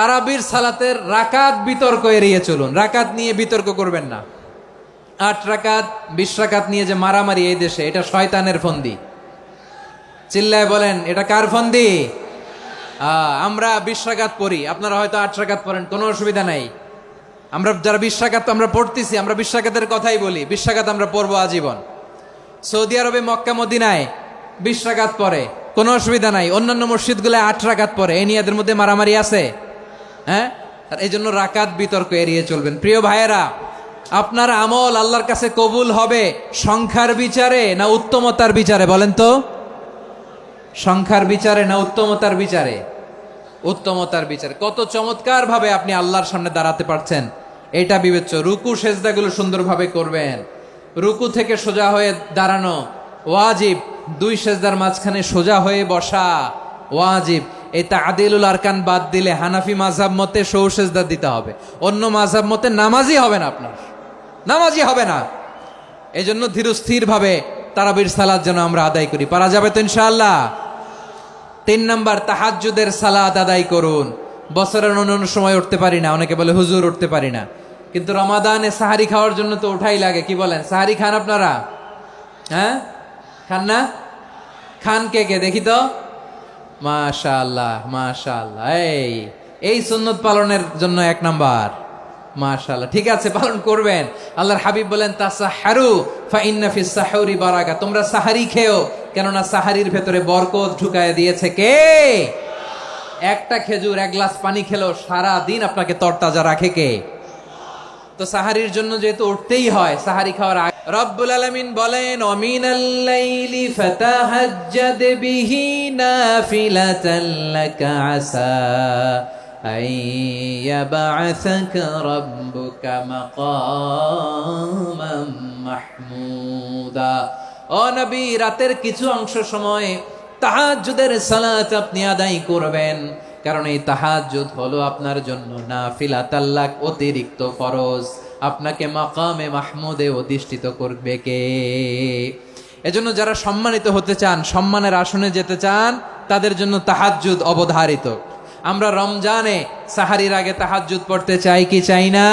তারাবির সালাতের রাকাত বিতর্ক এড়িয়ে চলুন। রাকাত নিয়ে বিতর্ক করবেন না। 8 রাকাত 20 রাকাত নিয়ে যে মারামারি এই দেশে, এটা শয়তানের ফন্দি। চিল্লায় বলেন, এটা কার ফন্দি? আমরা 20 রাকাত পড়ি, আপনারা হয়তো 8 রাকাত পড়েন, কোনো অসুবিধা নাই। আমরা যারা 20 রাকাত আমরা পড়তেছি, আমরা 20 রাকাতের কথাই বলি। 20 রাকাত আমরা পড়বো আজীবন। সৌদি আরবে মক্কা মদিনায় 20 রাকাত পড়ে, কোনো অসুবিধা নাই। অন্যান্য মসজিদগুলো 8 রাকাত পড়ে। এই নিয়ে এদের মধ্যে মারামারি আছে? হ্যাঁ, এই জন্য রাকাত বিতর্ক এড়িয়ে চলবেন। প্রিয় ভাইয়েরা, আপনার আমল আল্লাহর কাছে কবুল হবে সংখ্যার বিচারে না উত্তমতার বিচারে? বলেন তো, সংখ্যার বিচারে না উত্তমতার বিচারে? উত্তমতার বিচারে। কত চমৎকার ভাবে আপনি আল্লাহর সামনে দাঁড়াতে পারছেন এটা বিবেচ্য। রুকু সেজদাগুলো সুন্দরভাবে করবেন। রুকু থেকে সোজা হয়ে দাঁড়ানো ওয়াজিব। 2 সেজদার মাঝখানে সোজা হয়ে বসা ওয়াজিব। এই তা'দিলুল আরকান বাদ দিলে হানাফি মাযহাব মতে সৌ সেজদা দিতে হবে। অন্য মাযহাব মতে নামাজই হবে না, আপনার নামাজই হবে না। এই জন্য ধীরস্থির ভাবে তারাবির সালাত যেন আমরা আদায় করি। পারা যাবে তো ইনশাআল্লাহ? 3 নাম্বার, তাহাজ্জুদের সালাত আদায় করুন। বছরের অন্য সময় উঠতে পারি না, অনেকে বলে হুজুর উঠতে পারি না, কিন্তু রমাদানে সাহারি খাওয়ার জন্য তো ওঠাই লাগে। কি বলেন, সাহারি খান আপনারা? হ্যাঁ, খান না? খান কে কে দেখি তো? মাশাআল্লাহ মাশাআল্লাহ। এই সুন্নত পালনের জন্য 1 নাম্বার। মাশাআল্লাহ, ঠিক আছে, পালন করবেন। আল্লাহর হাবিব বলেন, তাসাহহারু ফা ইন্না ফিস সাহুরি বারাকা। তোমরা সাহারি খেও, কেননা সাহারির ভেতরে বরকত ঢুকায় দিয়েছে কে? একটা খেজুর, 1 গ্লাস পানি খেলেও সারা দিন আপনাকে তরতাজা রাখে কে? তো সাহারির জন্য যেহেতু উঠতেই হয়, সাহারি খাওয়ার আগে রব্বুল আলামিন বলেন, ওয়ামিনাল লাইলি ফাতাহাজ্জাদ বিহি নাফিলাতান লাকা আসা আইয়াবা'সাকা রাব্বুকা মাকামান মাহমুদা। ও নবী, রাতের কিছু অংশ সময় তাহাজ্জুদের সালাত আপনি আদায় করবেন, কারণ এই তাহাজ্জুদ হলো আপনার জন্য নাফিলাতাল লাক, অতিরিক্ত ফরজ। আপনাকে মাকামে মাহমুদে অধিষ্ঠিত করবে কে? এজন্য যারা সম্মানিত হতে চান, সম্মানের আসনে যেতে চান, তাদের জন্য তাহাজ্জুদ অবধারিত। আমরা রমজানে সাহারির আগে তাহাজ্জুদ পড়তে চাই কি চাই না?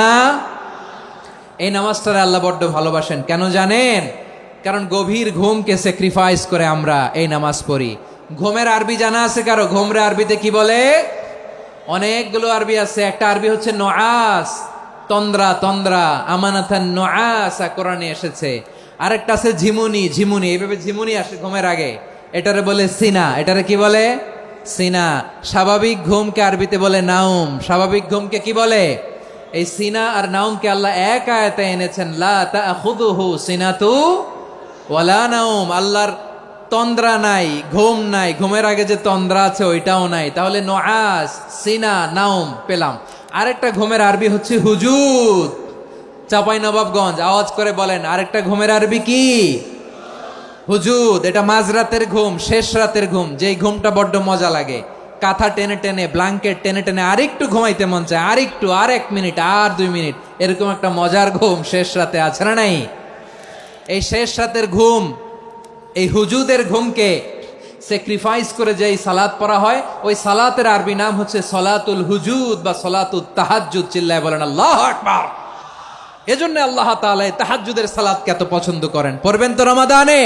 এই নামাজটারে আল্লাহ বড্ড ভালোবাসেন। কেন জানেন? কারণ গভীর ঘুমকে স্যাক্রিফাইস করে আমরা এই নামাজ পড়ি। ঘুমের আরবি জানা আছে কারো? ঘুমরে আরবিতে কি বলে? অনেকগুলো আরবি আছে। একটা আরবি হচ্ছে নুআস, তন্দ্রা তন্দ্রা, আমানাতান নুআস কোরআনে এসেছে। আরেকটা আছে ঝিমুনি, ঝিমুনি, এইভাবে ঝিমুনি আসে ঘুমের আগে, এটারে বলে সিনা। এটারে কি বলে? সিনা। স্বাভাবিক ঘুমকে আরবিতে বলে নাউম। স্বাভাবিক ঘুমকে কি বলে? এই সিনা আর নাউমকে আল্লাহ এক আয়াতে এনেছেন, লা তাখুযুহু সিনাতু ওয়ালা নাউম। আল্লাহর তন্দ্রা নাই, ঘুম নাই। ঘুমের আগে যে তন্দ্রা আছে ওইটাও নাই। তাহলে নুআস, সিনা, নাউম পেলাম। আরেকটা ঘুমের আরবি হচ্ছে হুজুদ। চাঁপাইনবাবগঞ্জ আওয়াজ করে বলেন, আরেকটা ঘুমের আরবি কি? হুজুদ। এটা মাঝরাতের ঘুম, শেষ রাতের ঘুম, যেই ঘুমটা বড্ড মজা লাগে। কাঁথা টেনে টেনে, ব্ল্যাঙ্কেট টেনে টেনে আরেকটু ঘুমাইতে মন চায়, আরেকটু, আর 1 মিনিট, আর 2 মিনিট, এরকম একটা মজার ঘুম শেষ রাতে আছে না নাই? এই শেষ রাতের ঘুম, এই হুজুদের ঘুমকে স্যাক্রিফাইস করে যেই সালাত পড়া হয়, ওই সালাতের আরবি নাম হচ্ছে সলাতুল হুজুদ বা সলাতুত তাহাজ্জুদ। চিল্লায় বলেন আল্লাহু আকবার। এজন্য আল্লাহ তাআলা তাহাজ্জুদের সালাতকে এত পছন্দ করেন। পড়বেন তো রমাদানে?